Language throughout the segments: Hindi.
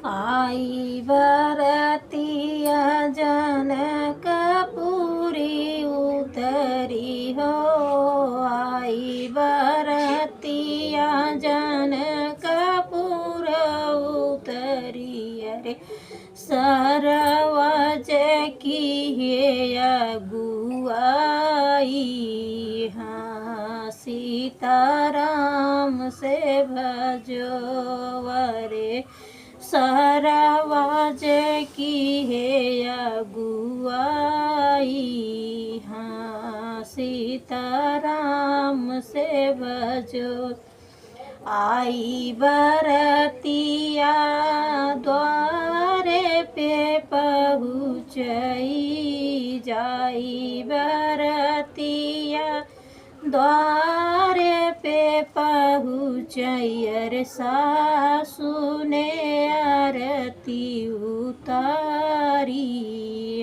आई बरतिया जनकपुरी उतरी हो। आई बरतिया जनकपुर उतरी अरे सरवज की हे अगुआई। हाँ सीताराम से भजो वरे सरवज की हे अगुआई। हाँ सीताराम से भजो। आई बरतिया द्वारे पे पहुँचई। जाई बरतिया द्वारे पे पहुँचई अरे सासु ने आरती उतारी।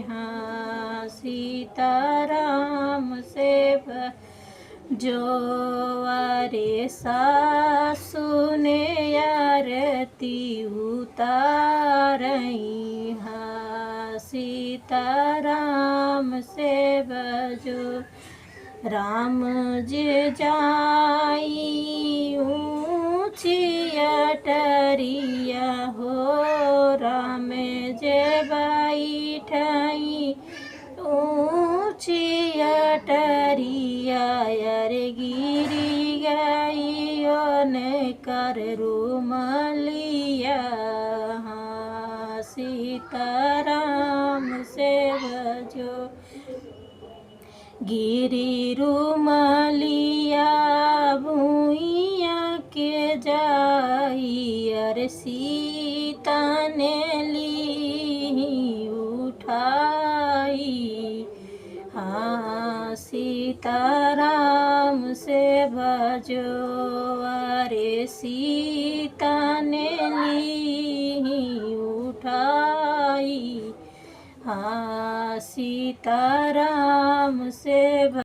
हाँ सीताराम से जो अरे सासु ने आरती उतारई। हाँ सीताराम से भजो। राम जे जाई ऊँची अटरिया हो। राम जे बैठई ऊँची अटरिया अरे गिरी गई ने कर रुमलिया। हाँ सीताराम से भजो। गिरी रुमलिया भूइया के जाई अरे सीता ने ली उठाई। हाँ सीताराम से भजो अरे सीता ने ली उठाई। हाँ सीताराम से